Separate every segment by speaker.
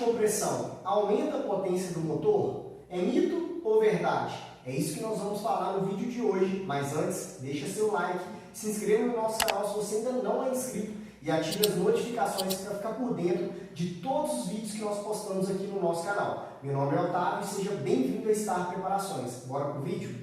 Speaker 1: compressão aumenta a potência do motor? É mito ou verdade? É isso que nós vamos falar no vídeo de hoje, mas antes, deixa seu like, se inscreva no nosso canal se você ainda não é inscrito e ative as notificações para ficar por dentro de todos os vídeos que nós postamos aqui no nosso canal. Meu nome é Otávio e seja bem-vindo a Star Preparações. Bora pro vídeo?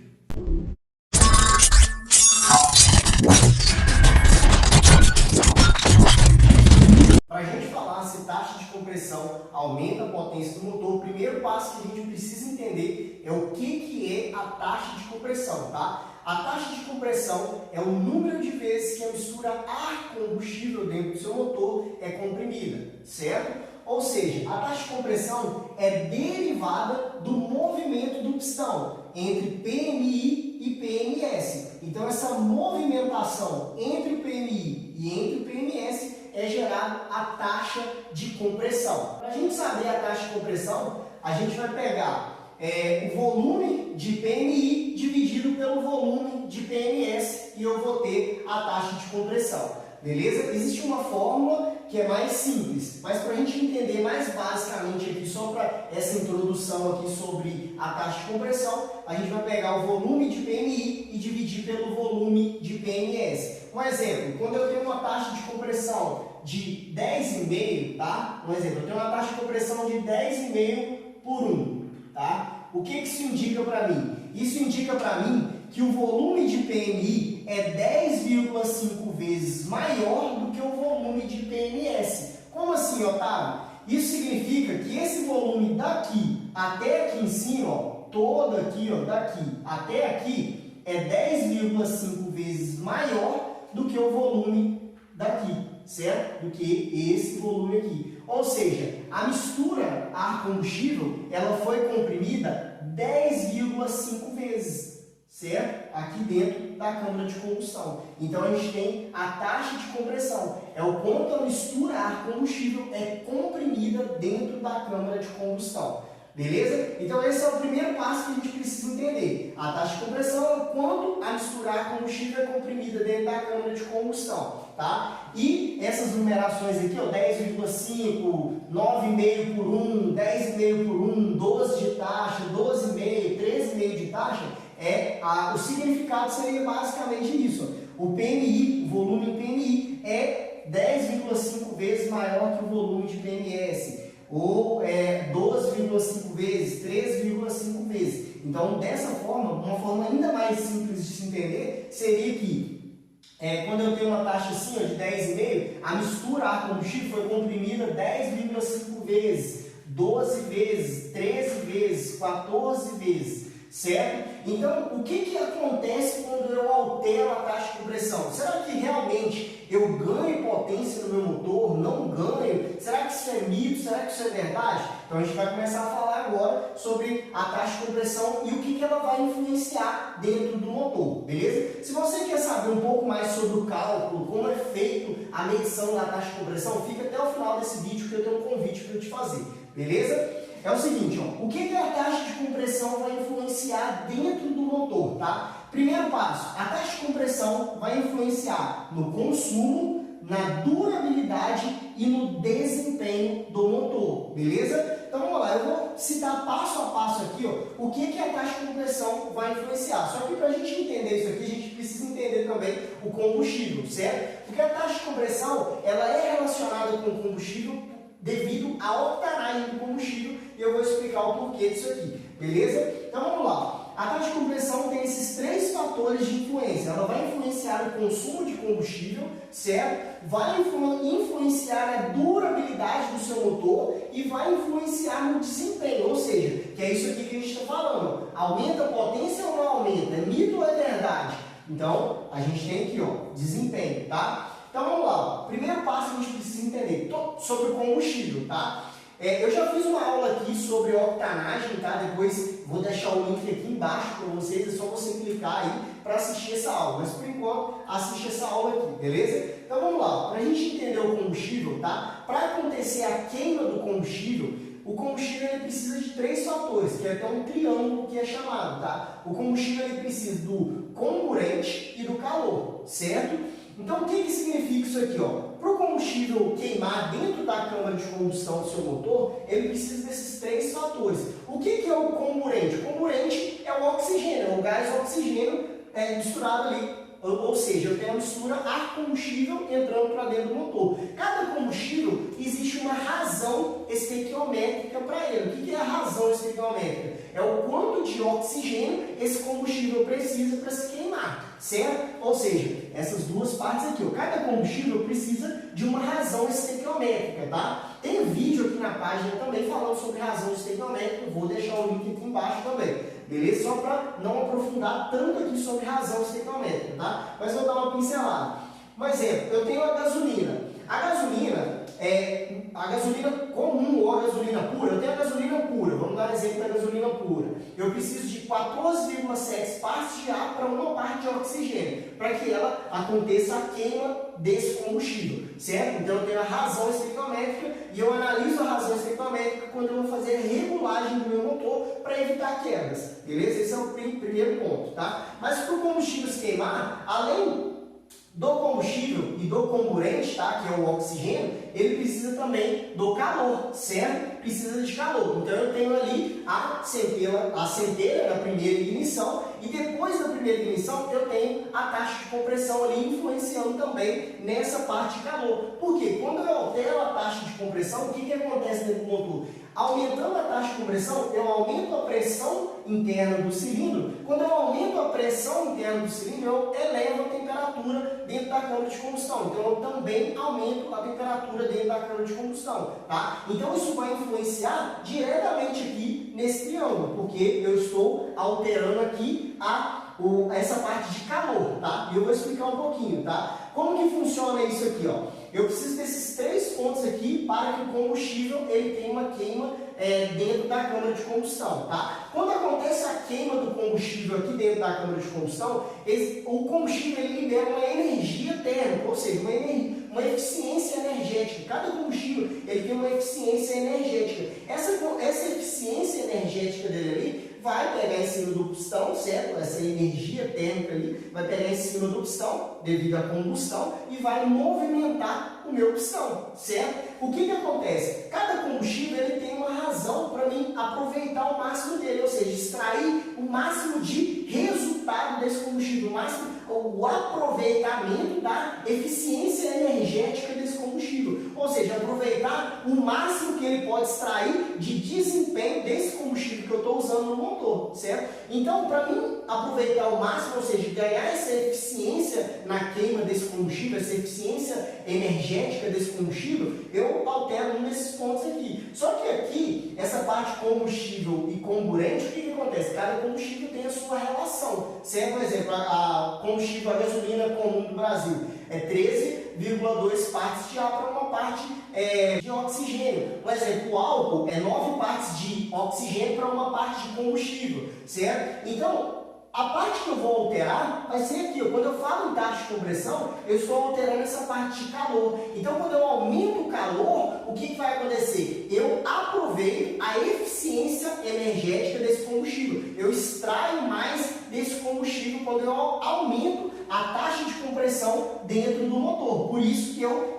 Speaker 1: Para a gente falar se taxa de compressão aumenta a potência do motor, o primeiro passo que a gente precisa entender é o que é a taxa de compressão, tá? A taxa de compressão é o número de vezes que a mistura ar-combustível dentro do seu motor é comprimida, certo? Ou seja, a taxa de compressão é derivada do movimento do pistão entre PMI e PMS. Então, essa movimentação entre o PMI e entre o PMS é gerada a taxa de compressão. Para a gente saber a taxa de compressão, a gente vai pegar o volume de PMI dividido pelo volume de PMS e eu vou ter a taxa de compressão. Beleza? Existe uma fórmula que é mais simples, mas para a gente entender mais basicamente aqui, só para essa introdução aqui sobre a taxa de compressão, a gente vai pegar o volume de PMI e dividir pelo volume de PMS. Um exemplo, quando eu tenho uma taxa de compressão de 10,5, tá? Um exemplo, eu tenho uma taxa de compressão de 10,5 por 1, tá? O que isso indica para mim? Isso indica para mim que o volume de PMI é 10,5 vezes maior do que o volume de PMS. Como assim, Otávio? Isso significa que esse volume daqui até aqui em cima, ó, todo aqui, ó, daqui até aqui, é 10,5 vezes maior do que o volume daqui, certo? Do que esse volume aqui. Ou seja, a mistura ar-combustível, ela foi comprimida 10,5 vezes, certo? Aqui dentro da câmara de combustão. Então, a gente tem a taxa de compressão. É o quanto a mistura ar-combustível é comprimida dentro da câmara de combustão. Beleza? Então, esse é o primeiro passo que a gente precisa entender. A taxa de compressão é o quanto a mistura ar-combustível é comprimida dentro da câmara de combustão. Tá? E essas numerações aqui, ó, 10,5, 9,5 por 1, 10,5 por 1, 12 de taxa, 12,5, 13,5 de taxa, o significado seria basicamente isso. O PMI, o volume PMI, é 10,5 vezes maior que o volume de PMS. Ou 12,5 vezes, 13,5 vezes. Então, dessa forma, uma forma ainda mais simples de se entender seria que quando eu tenho uma taxa assim, ó, de 10,5, a mistura ar-combustível foi comprimida 10,5 vezes, 12 vezes, 13 vezes, 14 vezes, certo? Então, o que acontece quando eu altero a taxa de compressão? Será que realmente eu ganho potência no meu motor? Não ganho? Será que isso é mito? Será que isso é verdade? Então, a gente vai começar a falar agora sobre a taxa de compressão e o que ela vai influenciar dentro do motor, beleza? Se você quer saber um pouco mais sobre o cálculo, como é feito a medição da taxa de compressão, fica até o final desse vídeo que eu tenho um convite para te fazer, beleza? É o seguinte, ó, o que a taxa de compressão vai influenciar dentro do motor, tá? Primeiro passo, a taxa de compressão vai influenciar no consumo, na durabilidade e no desempenho do motor, beleza? Então vamos lá, eu vou citar passo a passo aqui, ó, o que a taxa de compressão vai influenciar. Só que para a gente entender isso aqui, a gente precisa entender também o combustível, certo? Porque a taxa de compressão, ela é relacionada com o combustível devido à octanagem do combustível e eu vou explicar o porquê disso aqui, beleza? Então vamos lá. A taxa de compressão tem esses três fatores de influência. Ela vai influenciar o consumo de combustível, certo? Vai influenciar a durabilidade do seu motor e vai influenciar no desempenho, ou seja, que é isso aqui que a gente está falando. Aumenta a potência ou não aumenta? É mito ou é verdade? Então, a gente tem aqui, ó, desempenho, tá? Então vamos lá. Primeiro passo que a gente precisa entender sobre o combustível, tá? Eu já fiz uma aula aqui sobre octanagem, tá? Depois vou deixar o link aqui embaixo para vocês, é só você clicar aí para assistir essa aula. Mas por enquanto, assiste essa aula aqui, beleza? Então vamos lá, para a gente entender o combustível, tá? Para acontecer a queima do combustível, o combustível ele precisa de três fatores, que é até um triângulo que é chamado, tá? O combustível ele precisa do comburente e do calor, certo? Então, o que significa isso aqui? Para o combustível queimar dentro da câmara de combustão do seu motor, ele precisa desses três fatores. O que é o comburente? O comburente é o oxigênio, é o gás oxigênio misturado ali. Ou seja, eu tenho a mistura ar-combustível entrando para dentro do motor. Cada combustível existe uma razão estequiométrica para ele. O que é a razão estequiométrica? É o quanto de oxigênio esse combustível precisa para se queimar, certo? Ou seja, essas duas partes aqui, cada combustível precisa de uma razão estequiométrica, tá? Tem vídeo aqui na página também falando sobre razão estequiométrica, vou deixar o link aqui embaixo também. Beleza? Só para não aprofundar tanto aqui sobre razão estequiométrica, tá? Mas vou dar uma pincelada. Por exemplo, eu tenho a gasolina. A gasolina comum ou a gasolina pura, eu tenho a gasolina pura. Vamos dar um exemplo da gasolina pura. Eu preciso de 14,7 partes de ar para uma parte de oxigênio, para que ela aconteça a queima desse combustível, certo? Então eu tenho a razão estequiométrica e eu analiso a razão estequiométrica quando eu vou fazer a regulagem do meu motor para evitar quedas, beleza? Esse é o primeiro ponto, tá? Mas para o combustível se queimar, além do combustível e do comburente, tá? Que é o oxigênio, ele precisa também do calor, certo? Precisa de calor. Então eu tenho ali a centelha na primeira ignição e depois da primeira ignição eu tenho a taxa de compressão ali influenciando também nessa parte de calor. Por quê? Quando eu altero a taxa de compressão, o que acontece dentro do motor? Aumentando a taxa de compressão, eu aumento a pressão interna do cilindro. Quando eu aumento a pressão interna do cilindro, eu elevo a temperatura dentro da câmara de combustão. Então, eu também aumento a temperatura dentro da câmara de combustão, tá? Então, isso vai influenciar diretamente aqui nesse triângulo, porque eu estou alterando aqui essa parte de calor, tá? E eu vou explicar um pouquinho, tá? Como que funciona isso aqui, ó? Eu preciso desses três pontos aqui para que o combustível ele tenha uma queima dentro da câmara de combustão, tá? Quando acontece a queima do combustível aqui dentro da câmara de combustão, o combustível ele libera uma energia térmica, ou seja, uma eficiência energética. Cada combustível ele tem uma eficiência energética. Essa eficiência energética dele ali vai pegar em cima do pistão, certo? Essa energia térmica ali vai pegar em cima do pistão, devido à combustão, e vai movimentar o meu pistão, certo? O que acontece? Cada combustível ele tem uma razão para mim aproveitar o máximo dele, ou seja, extrair o máximo de resultado desse combustível, o aproveitamento da eficiência energética desse combustível, ou seja, aproveitar o máximo que ele pode extrair de desempenho desse combustível que eu estou usando no motor, certo? Então, para mim aproveitar o máximo, ou seja, ganhar essa eficiência na queima desse combustível, essa eficiência energética desse combustível, eu altero um desses pontos aqui. Só que aqui, essa parte combustível e comburente, o que acontece? Cada combustível tem a sua relação, certo? Por exemplo, a gasolina comum do Brasil é 13,2 partes de ar para uma parte de oxigênio. Por exemplo, o álcool é 9 partes de oxigênio para uma parte de combustível, certo? Então, a parte que eu vou alterar vai ser aqui. Quando eu falo em taxa de compressão, eu estou alterando essa parte de calor. Então, quando eu aumento o calor, o que vai acontecer? Eu aproveito a eficiência energética desse combustível. Eu extraio mais desse combustível quando eu aumento a taxa de compressão dentro do motor. Por isso que eu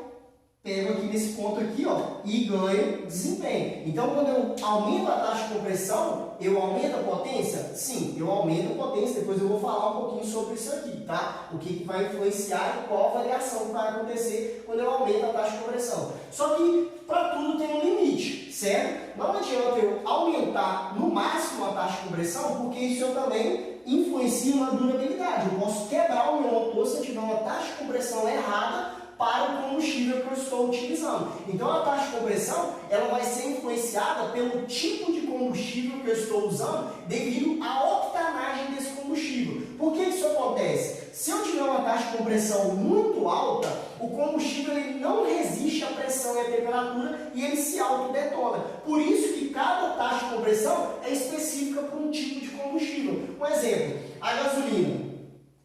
Speaker 1: pego aqui nesse ponto aqui, ó, e ganho desempenho. Então, quando eu aumento a taxa de compressão, eu aumento a potência? Sim, eu aumento a potência. Depois eu vou falar um pouquinho sobre isso aqui, tá? O que vai influenciar e qual a variação que vai acontecer quando eu aumento a taxa de compressão. Só que para tudo tem um limite, certo? Não adianta eu aumentar no máximo a taxa de compressão, porque isso eu também influencia na durabilidade. Eu posso quebrar o meu motor se eu tiver uma taxa de compressão errada para o combustível que eu estou utilizando. Então a taxa de compressão ela vai ser influenciada pelo tipo de combustível que eu estou usando devido à octanagem desse combustível. Por que isso acontece? Se eu tiver uma taxa de compressão muito alta, o combustível ele não resiste à pressão e à temperatura e ele se autodetona. Por isso que cada taxa de compressão é específica para um tipo de combustível. Um exemplo, a gasolina,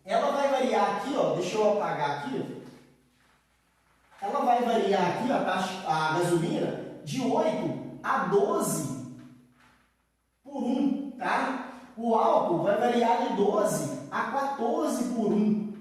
Speaker 1: ela vai variar aqui, ó, deixa eu apagar aqui. Ela vai variar aqui a gasolina de 8 a 12 por 1, tá? O álcool vai variar de 12 a 14 por 1,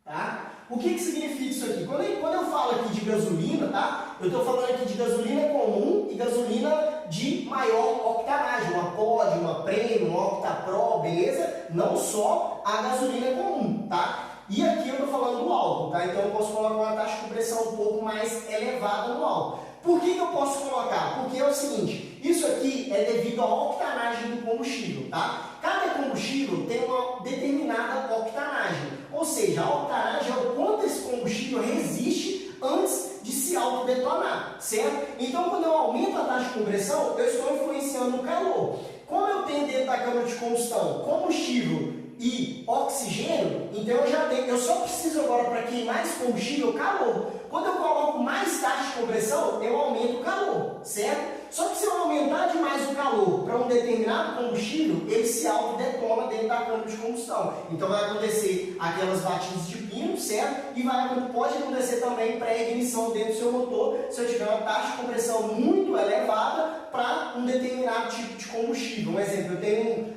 Speaker 1: tá? O que significa isso aqui? Quando eu falo aqui de gasolina, tá? Eu estou falando aqui de gasolina comum e gasolina de maior octanagem, uma Pod, uma Premium, uma OctaPro, beleza? Não só a gasolina comum, tá? E aqui eu estou falando do álcool, tá? Então eu posso colocar uma taxa de compressão um pouco mais elevada no álcool. Por que eu posso colocar? Porque é o seguinte, isso aqui é devido à octanagem do combustível, tá? Cada combustível tem uma determinada octanagem, ou seja, a octanagem é o quanto esse combustível resiste antes de se autodetonar, certo? Então, quando eu aumento a taxa de compressão, eu estou influenciando o calor. Como eu tenho dentro da câmara de combustão combustível e oxigênio, então eu só preciso agora para queimar esse combustível calor. Quando eu coloco mais taxa de compressão, eu aumento o calor, certo? Só que se eu aumentar demais o calor para um determinado combustível, ele se autodetona dentro da câmara de combustão. Então vai acontecer aquelas batidas de pino, certo? E pode acontecer também pré-ignição dentro do seu motor, se eu tiver uma taxa de compressão muito elevada para um determinado tipo de combustível. Um exemplo, eu tenho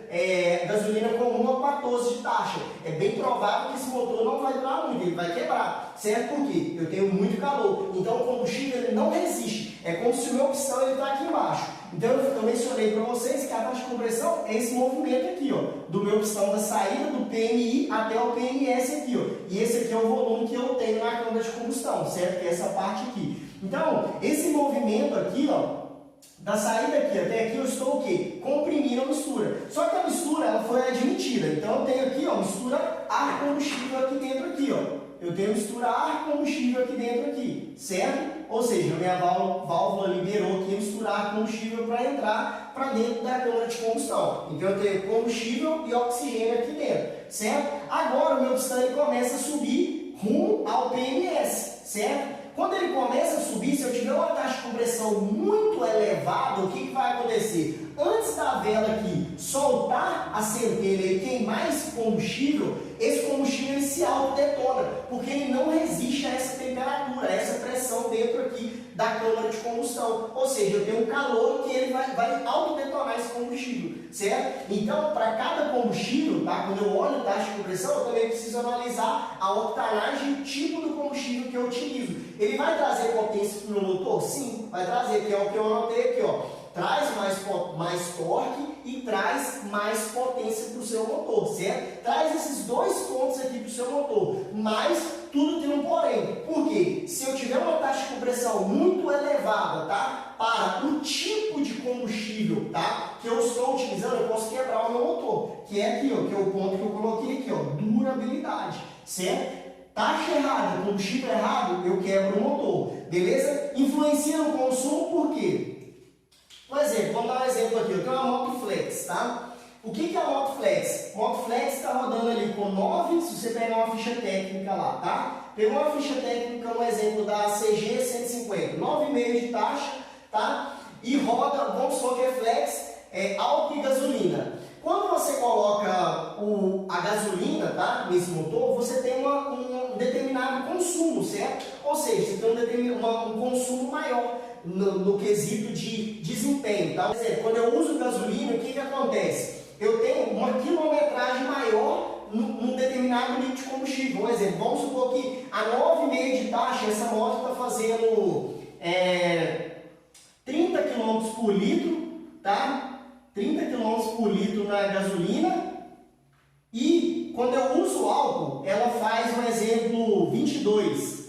Speaker 1: gasolina comum a 14 de taxa. É bem provável que esse motor não vai durar muito, ele vai quebrar, certo? Por quê? Eu tenho muito calor, então o combustível ele não resiste. É como se o meu pistão está aqui embaixo. Então eu mencionei para vocês que a taxa de compressão é esse movimento aqui, ó, do meu pistão da saída do PMI até o PMS aqui, ó. E esse aqui é o volume que eu tenho na câmara de combustão, certo? Que é essa parte aqui. Então, esse movimento aqui, ó, da saída aqui até aqui, eu estou o quê? Comprimindo a mistura. Só que a mistura ela foi admitida. Então eu tenho aqui, ó, mistura ar combustível aqui dentro aqui, ó. Eu tenho mistura ar combustível aqui dentro aqui, certo? Ou seja, a minha válvula liberou aqui misturar combustível para entrar para dentro da câmara de combustão. Então eu tenho combustível e oxigênio aqui dentro, certo? Agora o meu pistão ele começa a subir rumo ao PMS, certo? Quando ele começa a subir, se eu tiver uma taxa de compressão muito elevada, o que vai acontecer? Antes da vela aqui soltar a centelha e queimar esse combustível ele se autodetona, porque ele não resiste a essa temperatura, a essa pressão dentro aqui da câmara de combustão. Ou seja, eu tenho um calor que ele vai autodetonar esse combustível, certo? Então, para cada combustível, tá? Quando eu olho a taxa de compressão, eu também preciso analisar a octanagem, o tipo do combustível que eu utilizo. Ele vai trazer potência para o meu motor? Sim, vai trazer, que é o que eu anotei aqui, ó. Traz mais torque e traz mais potência para o seu motor, certo? Traz esses dois pontos aqui para o seu motor, mas tudo tem um porém. Por quê? Se eu tiver uma taxa de compressão muito elevada, tá? Para o tipo de combustível, tá? Que eu estou utilizando, eu posso quebrar o meu motor, que é aqui, ó, que é o ponto que eu coloquei aqui, ó, durabilidade, certo? Taxa errada, combustível errado, eu quebro o motor, beleza? Influencia no consumo, por quê? Um exemplo, vamos dar um exemplo aqui, eu tenho uma moto flex, tá? O que é a moto flex? Moto flex está rodando ali com 9, se você pegar uma ficha técnica lá, tá? Pegou uma ficha técnica, um exemplo da CG 150, 9,5 de taxa, tá? E roda, vamos supor que é flex, álcool e gasolina. Quando você coloca a gasolina, tá, nesse motor, você tem um determinado consumo, certo? Ou seja, você tem um consumo maior no quesito de desempenho, tá? Por exemplo, quando eu uso gasolina, o que acontece? Eu tenho uma quilometragem maior num determinado litro de combustível. Um exemplo, vamos supor que a 9,5 de taxa, essa moto está fazendo 30 km por litro, tá? 30 km por litro na gasolina, e quando eu uso álcool, ela faz, um exemplo, 22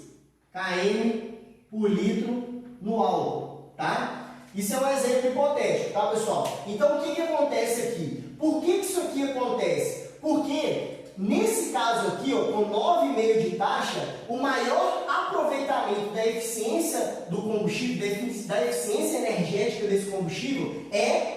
Speaker 1: km por litro no álcool, tá? Isso é um exemplo hipotético, tá, pessoal? Então, o que acontece aqui? Por que isso aqui acontece? Porque, nesse caso aqui, ó, com 9,5 de taxa, o maior aproveitamento da eficiência do combustível, da eficiência energética desse combustível é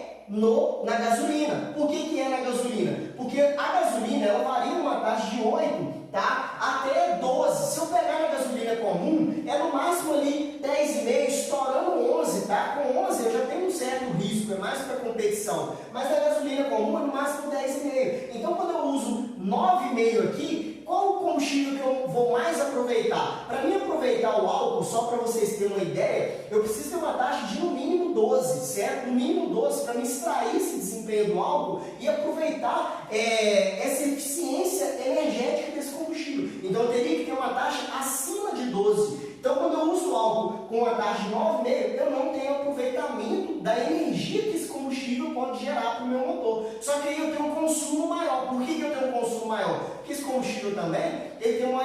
Speaker 1: na gasolina. Por que é na gasolina? Porque a gasolina ela varia uma taxa de 8, tá? Até 12. Se eu pegar na gasolina comum, é no máximo ali 10,5, estourando 11, tá? Com 11 eu já tenho um certo risco, é mais para competição. Mas na gasolina comum é no máximo 10,5. Então quando eu uso 9,5 aqui, qual o combustível que eu vou mais aproveitar? Para mim aproveitar o álcool, só para vocês terem uma ideia, eu preciso ter uma taxa de no mínimo 12, certo? No mínimo 12 para me extrair esse desempenho do álcool e aproveitar essa eficiência energética desse combustível. combustível, então eu teria que ter uma taxa acima de 12. Então, quando eu uso algo com uma taxa de 9,5, eu não tenho aproveitamento da energia que esse combustível pode gerar para o meu motor. Só que aí eu tenho um consumo maior. Por que eu tenho um consumo maior? Porque esse combustível também ele tem uma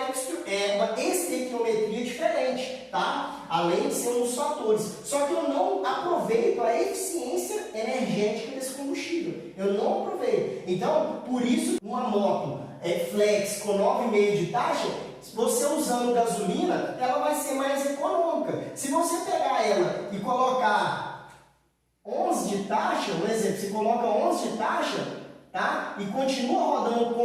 Speaker 1: estequiometria diferente, tá? Além de ser um dos fatores. Só que eu não aproveito a eficiência energética desse combustível. Eu não aproveito. Então, por isso, uma moto flex com 9,5 de taxa, você usando gasolina, ela vai ser mais econômica. Se você pegar ela e colocar 11 de taxa, um exemplo, você coloca 11 de taxa, tá? E continua rodando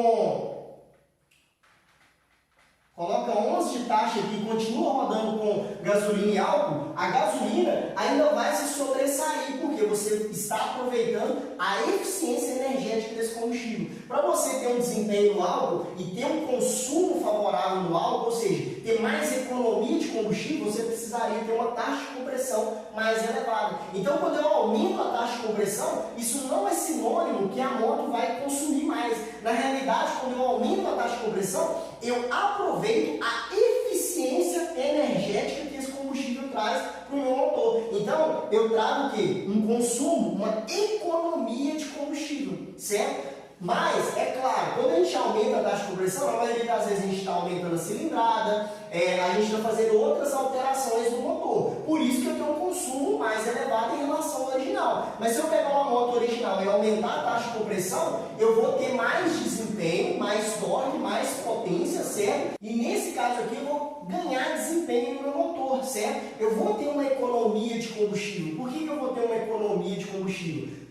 Speaker 1: coloca 11 de taxa aqui e continua rodando com gasolina e álcool, a gasolina ainda vai se sobressair, porque você está aproveitando a eficiência energética desse combustível. Para você ter um desempenho no álcool e ter um consumo favorável no álcool, ou seja, ter mais economia de combustível, você precisaria ter uma taxa de compressão mais elevada. Então, quando eu aumento a taxa de compressão, isso não é sinônimo que a moto vai consumir mais. Na realidade, quando eu aumento a taxa de compressão, eu aproveito a eficiência energética que esse combustível traz para o meu motor. Então, eu trago o quê? Um consumo, uma economia de combustível, certo? Mas, é claro, quando a gente aumenta a taxa de compressão, a maioria das vezes a gente está aumentando a cilindrada, a gente está fazendo outras alterações no motor. Por isso que eu tenho um consumo mais elevado em relação ao original. Mas se eu pegar uma moto original e aumentar a taxa de compressão, eu vou ter mais desempenho, mais torque, mais potência, certo? E nesse caso aqui eu vou ganhar desempenho no meu motor, certo? Eu vou ter uma economia de combustível. Por que eu vou ter uma economia de combustível?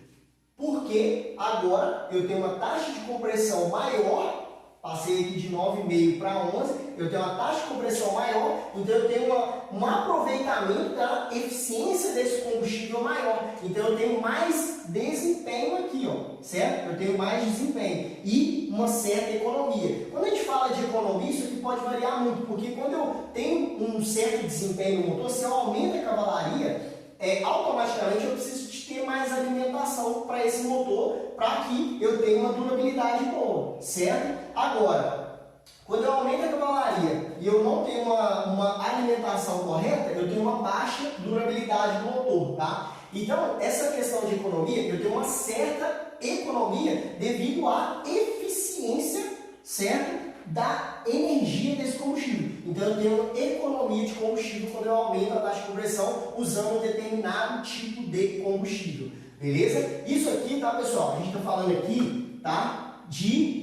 Speaker 1: Porque agora eu tenho uma taxa de compressão maior, passei aqui de 9,5 para 11, eu tenho uma taxa de compressão maior, então eu tenho um aproveitamento da eficiência desse combustível maior. Então eu tenho mais desempenho aqui, ó, certo? Eu tenho mais desempenho e uma certa economia. Quando a gente fala de economia, isso aqui pode variar muito, porque quando eu tenho um certo desempenho no motor, se eu aumento a cavalaria, automaticamente eu preciso de ter mais alimentação para esse motor, para que eu tenha uma durabilidade boa, certo? Agora, quando eu aumento a cavalaria e eu não tenho uma alimentação correta, eu tenho uma baixa durabilidade do motor, tá? Então, essa questão de economia, eu tenho uma certa economia devido à eficiência, certo? Da energia desse combustível. Então eu tenho economia de combustível quando eu aumento a taxa de compressão usando um determinado tipo de combustível. Beleza? Isso aqui, tá, pessoal? A gente está falando aqui, tá? De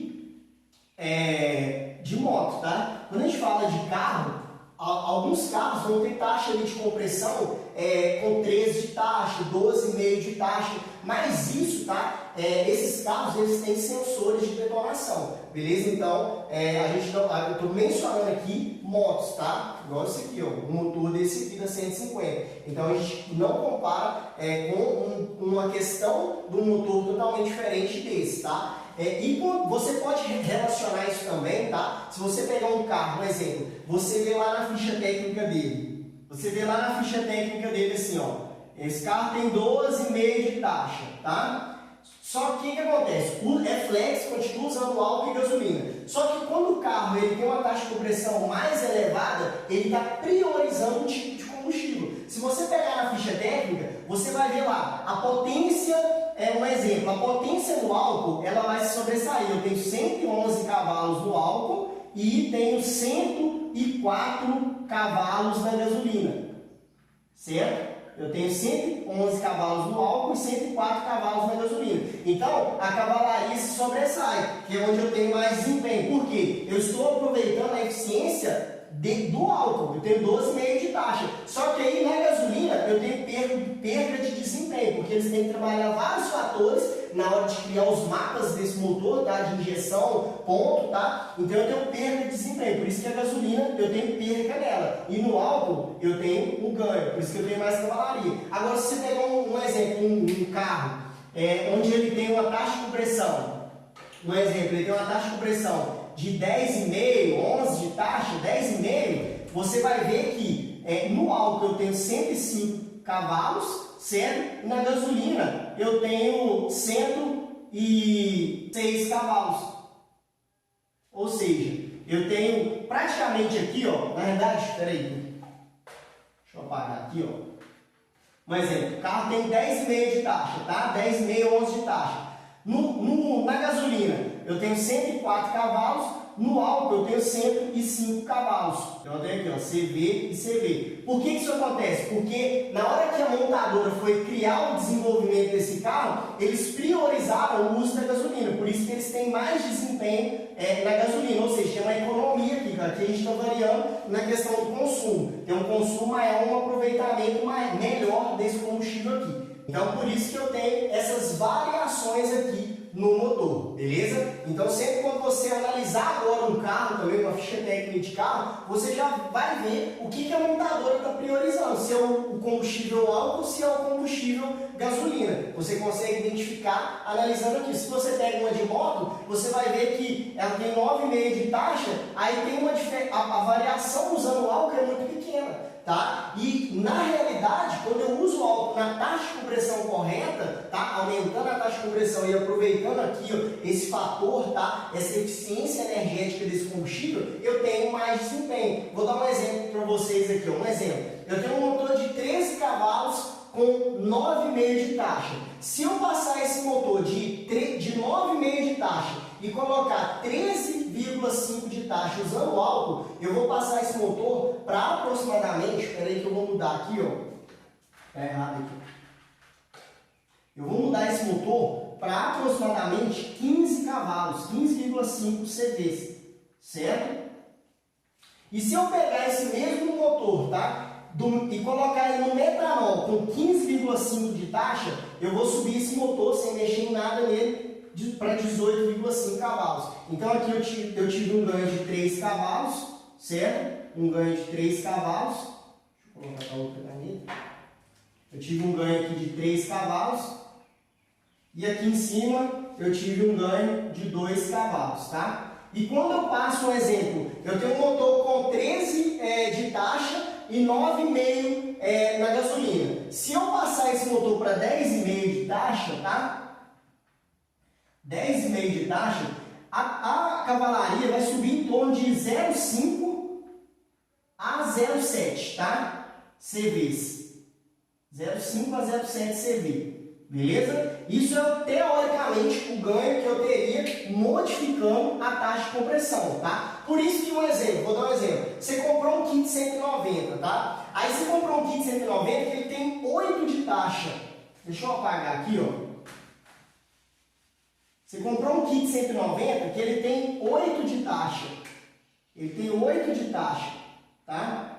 Speaker 1: moto, tá? Quando a gente fala de carro, alguns carros vão ter taxa ali de compressão com 13 de taxa, 12,5 de taxa, mas isso, tá? Esses carros eles têm sensores de detonação, beleza? Então, eu estou mencionando aqui motos, tá? Igual esse aqui, ó, o motor desse aqui da 150. Então, a gente não compara com uma questão de um motor totalmente diferente desse, tá? E você pode relacionar isso também, tá? Se você pegar um carro, por exemplo, você vê lá na ficha técnica dele. Você vê lá na ficha técnica dele assim, ó. Esse carro tem 12,5 de taxa, tá? Só que o que acontece? O flex continua usando álcool e gasolina. Só que quando o carro ele tem uma taxa de compressão mais elevada, ele está priorizando um tipo de combustível. Se você pegar na ficha técnica, você vai ver lá a potência, um exemplo, a potência no álcool ela vai se sobressair. Eu tenho 111 cavalos no álcool e tenho 104 cavalos na gasolina, certo? Eu tenho 111 cavalos no álcool e 104 cavalos na gasolina. Então, a cavalaria se sobressai, que é onde eu tenho mais desempenho. Por quê? Eu estou aproveitando a eficiência do álcool. Eu tenho 12,5 de taxa. Só que aí na gasolina eu tenho perda de desempenho, porque eles têm que trabalhar vários fatores na hora de criar os mapas desse motor, tá? De injeção, ponto, tá? Então eu tenho perda de desempenho, por isso que a gasolina eu tenho perca nela. E no álcool eu tenho um ganho, por isso que eu tenho mais cavalaria. Agora, se você pegar um exemplo, um carro, onde ele tem uma taxa de compressão, um exemplo, ele tem uma taxa de compressão de 10,5, 11 de taxa, 10,5, você vai ver que no álcool eu tenho 105 cavalos, certo? E na gasolina eu tenho 106 cavalos. Ou seja, eu tenho praticamente aqui, ó, na verdade, peraí, deixa eu apagar aqui, ó. Um exemplo, o carro tem 10,5 de taxa, tá? 10,5, 11 de taxa. Na gasolina, eu tenho 104 cavalos, no álcool eu tenho 105 cavalos. Então eu tenho aqui, ó, CV e CV. Por que isso acontece? Porque na hora que a montadora foi criar o desenvolvimento desse carro, eles priorizaram o uso da gasolina. Por isso que eles têm mais desempenho na gasolina, ou seja, tem uma economia aqui, cara. Aqui a gente está variando na questão do consumo. Tem um consumo maior, um aproveitamento melhor desse combustível aqui. Então por isso que eu tenho essas variações aqui no motor, beleza? Então sempre quando você analisar agora um carro, também uma ficha técnica de carro, você já vai ver o que a montadora está priorizando, se é o combustível álcool ou se é o combustível gasolina. Você consegue identificar analisando aqui. Se você pega uma de moto, você vai ver que ela tem 9,5 de taxa, aí tem a variação usando álcool é muito pequena. Tá? E na realidade, quando eu uso o álcool na taxa de compressão correta, tá? Aumentando a taxa de compressão e aproveitando aqui, ó, esse fator, tá? Essa eficiência energética desse combustível, eu tenho mais desempenho. Vou dar um exemplo para vocês aqui, ó, um exemplo. Eu tenho um motor de 13 cavalos com 9,5 de taxa. Se eu passar esse motor de 9,5 de taxa e colocar 13,5 de taxa usando o álcool, eu vou passar esse motor para aproximadamente, espera aí que eu vou mudar aqui, ó, tá errado aqui. Eu vou mudar esse motor para aproximadamente 15 cavalos, 15,5 CVs, certo? E se eu pegar esse mesmo motor, tá? E colocar ele no metanol com 15,5 de taxa, eu vou subir esse motor sem mexer em nada nele para 18,5 cavalos. Então aqui eu tive um ganho de 3 cavalos, certo? Um ganho de 3 cavalos. Deixa eu colocar a outra caneta. Eu tive um ganho aqui de 3 cavalos. E aqui em cima eu tive um ganho de 2 cavalos, tá? E quando eu passo um exemplo, eu tenho um motor com 13 de taxa e 9,5 na gasolina. Se eu passar esse motor para 10,5 de taxa, tá? 10,5 de taxa, a cavalaria vai subir em torno de 0,5 a 0,7, tá? CVs. 0,5 a 0,7 CV. Beleza? Isso é teoricamente o ganho que eu teria modificando a taxa de compressão, tá? Por isso que um exemplo, vou dar um exemplo. Você comprou um kit 190, tá? Aí você comprou um kit 190 que ele tem 8 de taxa. Deixa eu apagar aqui, ó. Você comprou um kit 190 que ele tem 8 de taxa. Ele tem 8 de taxa, tá?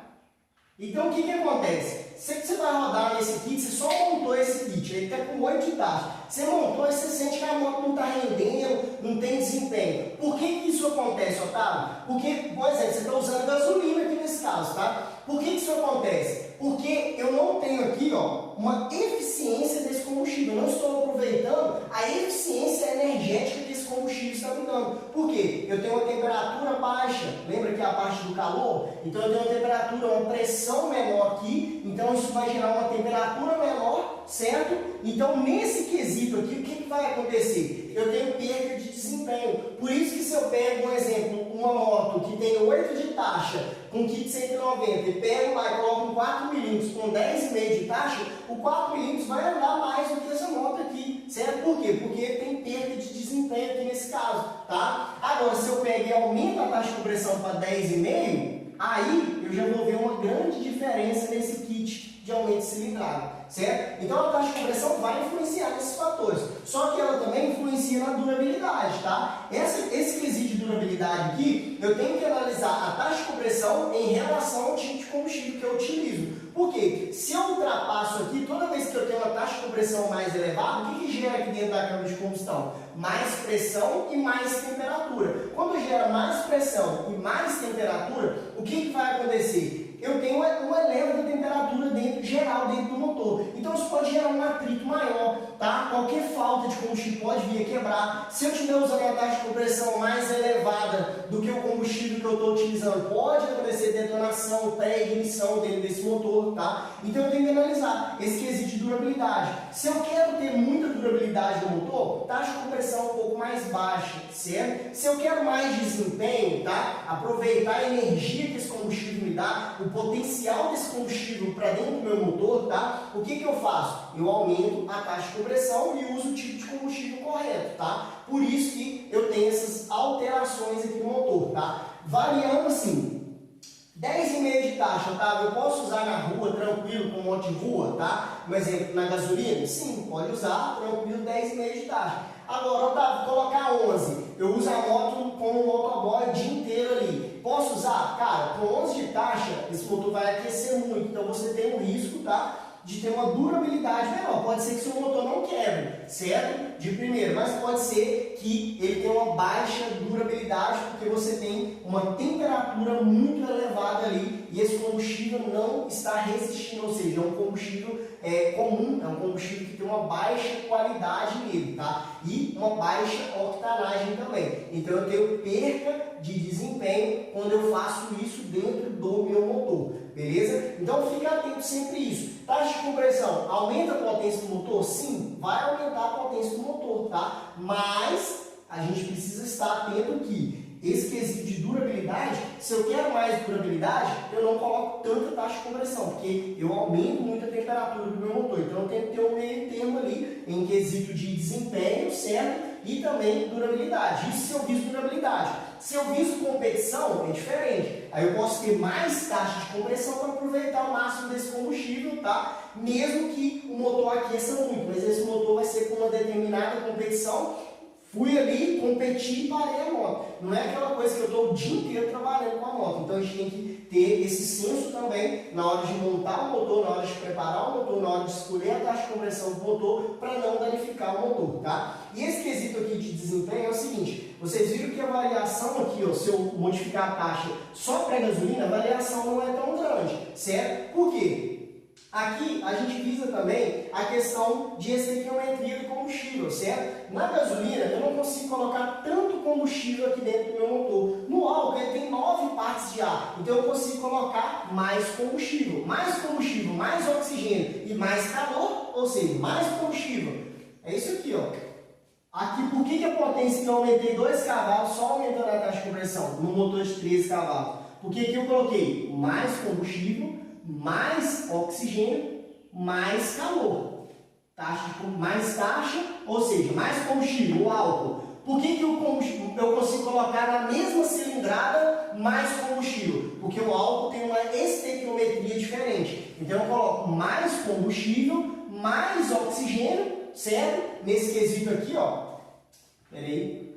Speaker 1: Então o que acontece? Sempre que você vai rodar nesse kit, você só montou esse kit, ele está com 8 de taxa. Você montou e você sente que a moto não está rendendo, não tem desempenho. Por que isso acontece, Otávio? Porque, por exemplo, você está usando gasolina aqui nesse caso, tá? Por que isso acontece? Porque eu não tenho aqui, ó, uma eficiência desse combustível. Eu não estou aproveitando a eficiência energética que esse combustível está me dando. Por quê? Eu tenho uma temperatura baixa. Lembra que é a parte do calor? Então eu tenho uma temperatura, uma pressão menor aqui. Então isso vai gerar uma temperatura menor, certo? Então nesse quesito aqui, o que vai acontecer? Eu tenho perda de desempenho. Por isso que se eu pego um exemplo, uma moto que tem 8 de taxa, com kit 190, e pego lá e coloco um 4 mm com 10,5 de taxa, o 4 mm vai andar mais do que essa moto aqui, certo? Por quê? Porque tem perda de desempenho aqui nesse caso, tá? Agora, se eu pego e aumento a taxa de compressão para 10,5, aí eu já vou ver uma grande diferença nesse kit de aumento de cilindrada, certo? Então a taxa de compressão vai influenciar nesses fatores, só que ela também influencia na durabilidade, tá? Esse quesito de durabilidade aqui, eu tenho que analisar a taxa de compressão em relação ao tipo de combustível que eu utilizo. Por quê? Se eu ultrapasso aqui, toda vez que eu tenho uma taxa de compressão mais elevada, o que gera aqui dentro da câmara de combustão? Mais pressão e mais temperatura. Quando gera mais pressão e mais temperatura, o que vai acontecer? Eu tenho um eleva da temperatura geral dentro do motor. Então isso pode gerar um atrito maior, tá? Qualquer falta de combustível pode vir a quebrar. Se eu estiver usando uma taxa de compressão mais elevada do que o combustível que eu estou utilizando, pode acontecer detonação, pré-ignição dentro desse motor, tá? Então eu tenho que analisar esse quesito de durabilidade. Se eu quero ter muita durabilidade durabilidade do motor, taxa de compressão um pouco mais baixa, certo? Se eu quero mais desempenho, tá? Aproveitar a energia que esse combustível me dá, o potencial desse combustível para dentro do meu motor, tá? O que eu faço? Eu aumento a taxa de compressão e uso o tipo de combustível correto, tá? Por isso que eu tenho essas alterações aqui no motor, tá? Variando assim, 10,5 de taxa, Otávio, eu posso usar na rua tranquilo com moto de rua, tá? Um exemplo, na gasolina? Sim, pode usar tranquilo 10,5 de taxa. Agora, Otávio, colocar 11, eu uso a moto com um motoboy o dia inteiro ali. Posso usar? Cara, com 11 de taxa, esse motor vai aquecer muito, então você tem um risco, tá? De ter uma durabilidade menor. Pode ser que seu motor não quebre, certo? De primeiro, mas pode ser que ele tenha uma baixa durabilidade porque você tem uma temperatura muito elevada ali e esse combustível não está resistindo, ou seja, é um combustível comum, é um combustível que tem uma baixa qualidade nele, tá? E uma baixa octanagem também. Então eu tenho perca de desempenho quando eu faço isso dentro do meu motor, beleza? Então fica atento sempre a isso. Taxa de compressão, aumenta a potência do motor? Sim, vai aumentar a potência do motor, tá? Mas a gente precisa estar atento que esse quesito de durabilidade, se eu quero mais durabilidade, eu não coloco tanta taxa de compressão, porque eu aumento muito a temperatura do meu motor. Então eu tenho que ter um meio termo ali em quesito de desempenho, certo? E também durabilidade. Isso se eu viso durabilidade. Se eu viso competição, é diferente. Aí eu posso ter mais taxa de compressão para aproveitar o máximo desse combustível, tá? Mesmo que o motor aqueça muito, mas esse motor vai ser com uma determinada competição. Fui ali, competi e parei a moto. Não é aquela coisa que eu estou o dia inteiro trabalhando com a moto. Então a gente tem que ter esse senso também na hora de montar o motor, na hora de preparar o motor, na hora de escolher a taxa de compressão do motor para não danificar o motor, tá? E esse quesito aqui de desempenho é o seguinte, vocês viram que a variação aqui, ó, se eu modificar a taxa só para gasolina, a variação não é tão grande, certo? Por quê? Aqui a gente visa também a questão de estequiometria do combustível, certo? Na gasolina eu não consigo colocar tanto combustível aqui dentro do meu motor. No álcool ele tem 9 partes de ar, então eu consigo colocar mais combustível, mais oxigênio e mais calor, ou seja, mais combustível. É isso aqui, ó. Aqui, por que a potência que eu aumentei 2 cavalos só aumentando a taxa de compressão no motor de 13 cavalos? Porque aqui eu coloquei mais combustível, mais oxigênio, mais calor. Mais taxa, ou seja, mais combustível, o álcool. Por que eu consigo colocar na mesma cilindrada mais combustível? Porque o álcool tem uma estequiometria diferente. Então eu coloco mais combustível, mais oxigênio, certo? Nesse quesito aqui, ó. Pera aí.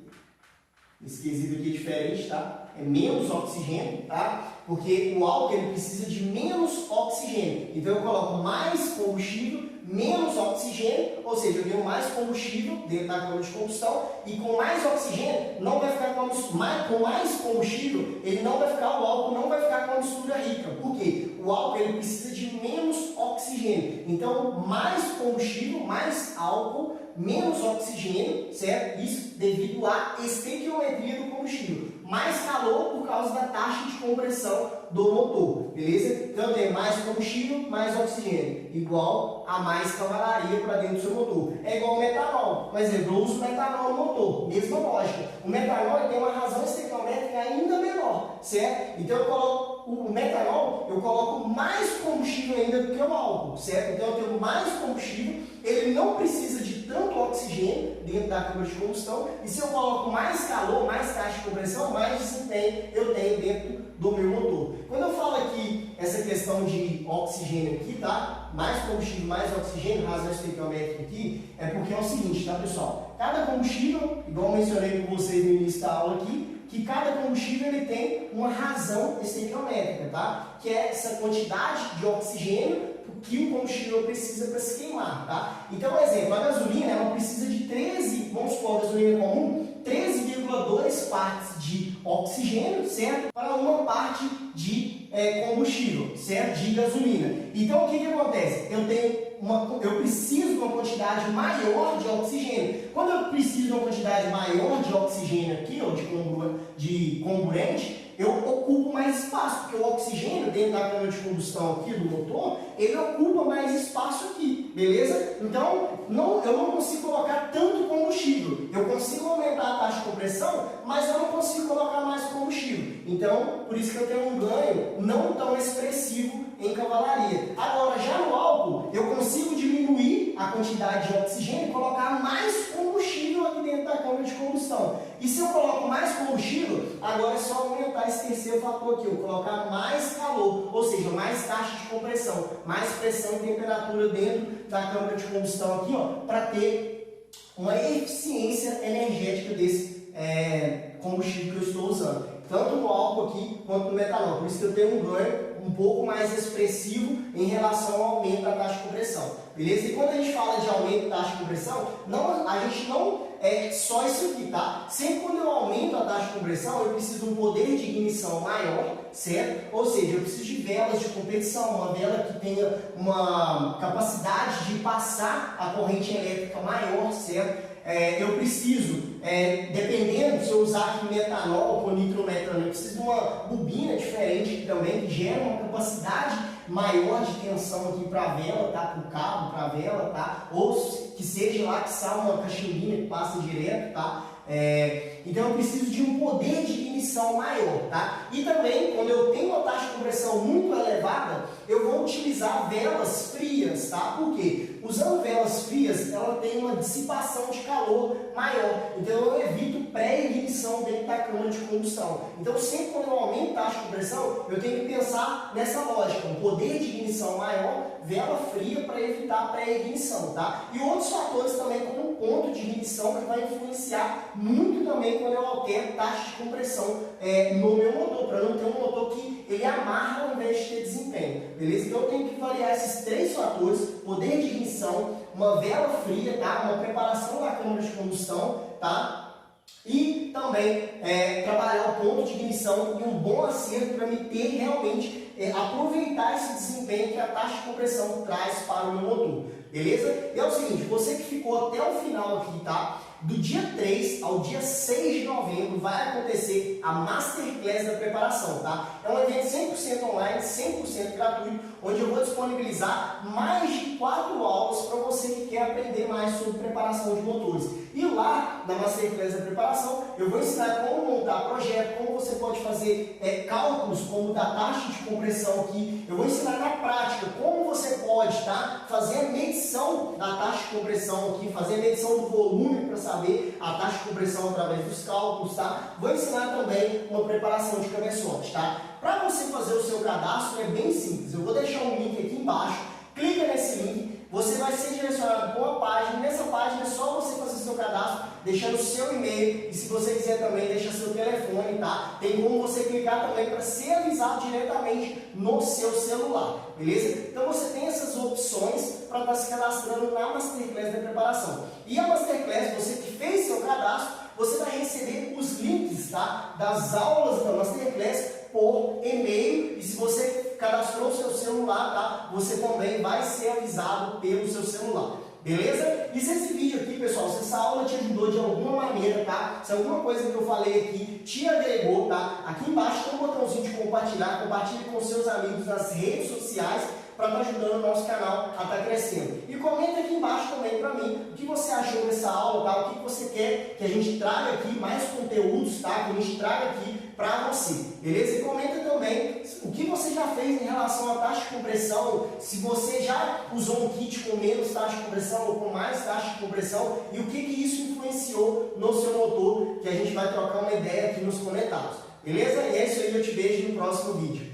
Speaker 1: Esse quesito aqui é diferente, tá? É menos oxigênio, tá? Porque o álcool ele precisa de menos oxigênio. Então eu coloco mais combustível, menos oxigênio, ou seja, eu tenho mais combustível dentro da câmara de combustão e com mais oxigênio não vai ficar com mais combustível, ele não vai ficar, o álcool não vai ficar com a mistura rica. Por quê? O álcool ele precisa de menos oxigênio. Então, mais combustível, mais álcool, menos oxigênio, certo? Isso devido à estequiometria do combustível. Mais calor por causa da taxa de compressão do motor, beleza? Então eu tenho mais combustível, mais oxigênio, igual a mais cavalaria para dentro do seu motor. É igual ao metanol, por exemplo, eu uso metanol no motor, mesma lógica. O metanol tem uma razão estequiométrica ainda menor, certo? Então eu coloco o metanol, eu coloco mais combustível ainda do que o álcool, certo? Então eu tenho mais combustível, ele não precisa de tanto oxigênio dentro da câmara de combustão, e se eu coloco mais calor, mais taxa de compressão, mais desempenho eu tenho dentro do meu motor. Quando eu falo aqui essa questão de oxigênio aqui, tá? Mais combustível, mais oxigênio, razão estequiométrica aqui, é porque é o seguinte, tá, pessoal? Cada combustível, igual eu mencionei com vocês no início da aula aqui, que cada combustível ele tem uma razão estequiométrica, tá? Que é essa quantidade de oxigênio que o combustível precisa para se queimar, tá? Então, por exemplo, a gasolina ela precisa de 13, vamos supor, a gasolina comum, 13,2 partes de oxigênio, certo? Para uma parte de combustível, certo? De gasolina. Então, o que acontece? Eu preciso de uma quantidade maior de oxigênio. Quando eu preciso de uma quantidade maior de oxigênio aqui, ou de comburente, eu ocupo mais espaço, porque o oxigênio dentro da câmara de combustão aqui do motor, ele ocupa mais espaço aqui, beleza? Então, eu não consigo colocar de compressão, mas eu não consigo colocar mais combustível. Então, por isso que eu tenho um ganho não tão expressivo em cavalaria. Agora, já no álcool, eu consigo diminuir a quantidade de oxigênio e colocar mais combustível aqui dentro da câmara de combustão. E se eu coloco mais combustível, agora é só aumentar esse terceiro fator aqui, eu colocar mais calor, ou seja, mais taxa de compressão, mais pressão e temperatura dentro da câmara de combustão aqui, ó, para ter uma eficiência energética desse combustível que eu estou usando, tanto no álcool aqui quanto no metanol. Por isso que eu tenho um ganho um pouco mais expressivo em relação ao aumento da taxa de compressão, beleza? E quando a gente fala de aumento da taxa de compressão, a gente não é só isso aqui, tá? Sempre quando eu aumento a taxa de compressão, eu preciso de um poder de ignição maior, certo? Ou seja, eu preciso de velas de competição, uma vela que tenha uma capacidade de passar a corrente elétrica maior, certo? Eu preciso, dependendo se eu usar aqui metanol ou nitrometano, eu preciso de uma bobina diferente aqui também, que gera uma capacidade maior de tensão aqui para a vela, tá? Para o cabo, para a vela, tá? Ou que seja lá que saia uma cachimbinha que passa direto, tá? Então eu preciso de um poder de ignição maior, tá? E também, quando eu tenho uma taxa de compressão muito elevada, eu vou utilizar velas frias, tá? Por quê? Usando velas frias, ela tem uma dissipação de calor maior, então eu evito pré-ignição dentro da câmara de combustão. Então sempre quando eu aumento a taxa de compressão, eu tenho que pensar nessa lógica, um poder de ignição maior, vela fria para evitar pré-ignição, tá? E outros fatores também, como ponto de ignição, que vai influenciar muito também quando eu altero taxa de compressão no meu motor, para não ter um motor que ele amarra ao invés de ter desempenho, beleza? Então eu tenho que variar esses três fatores, poder de ignição, uma vela fria, tá? Uma preparação da câmara de combustão, tá? E também trabalhar o ponto de ignição e um bom acerto para me ter realmente, aproveitar esse desempenho que a taxa de compressão traz para o meu motor, beleza? E é o seguinte, você que ficou até o final aqui, tá? Do dia 3 ao dia 6 de novembro vai acontecer a Masterclass da preparação, tá? É um evento 100% online, 100% gratuito, onde eu vou disponibilizar mais de 4 aulas para você que quer aprender mais sobre preparação de motores. E lá, na Masterclass da preparação, eu vou ensinar como montar projeto, como você pode fazer cálculos como da taxa de compressão aqui. Eu vou ensinar na prática como você pode, tá? Fazer a medição da taxa de compressão aqui, fazer a medição do volume para saber a taxa de compressão através dos cálculos, tá? Vou ensinar também uma preparação de cabeçote, tá? Para você fazer o seu cadastro é bem simples. Eu vou deixar um link aqui embaixo, clica nesse link, você vai ser direcionado para uma página. Nessa página é só você fazer seu cadastro, deixando o seu e-mail, e se você quiser também deixa seu telefone, tá? Tem como você clicar também para ser avisado diretamente no seu celular, beleza? Então você tem essas opções para estar se cadastrando na Masterclass da preparação. E a Masterclass, você que fez seu cadastro, você vai receber os links, tá? Das aulas da Masterclass por e-mail, e se você cadastrou o seu celular, tá? Você também vai ser avisado pelo seu celular, beleza? E se esse vídeo aqui, pessoal, se essa aula te ajudou de alguma maneira, tá? Se alguma coisa que eu falei aqui te agregou, tá? Aqui embaixo tem um botãozinho de compartilhar, compartilhe com seus amigos nas redes sociais, para estar ajudando o nosso canal a estar crescendo. E comenta aqui embaixo também para mim o que você achou dessa aula, tá? O que você quer que a gente traga aqui, mais conteúdos, tá? Que a gente traga aqui para você, beleza? E comenta também o que você já fez em relação à taxa de compressão, se você já usou um kit com menos taxa de compressão ou com mais taxa de compressão, e o que isso influenciou no seu motor, que a gente vai trocar uma ideia aqui nos comentários, beleza? E é isso aí, eu te vejo no próximo vídeo.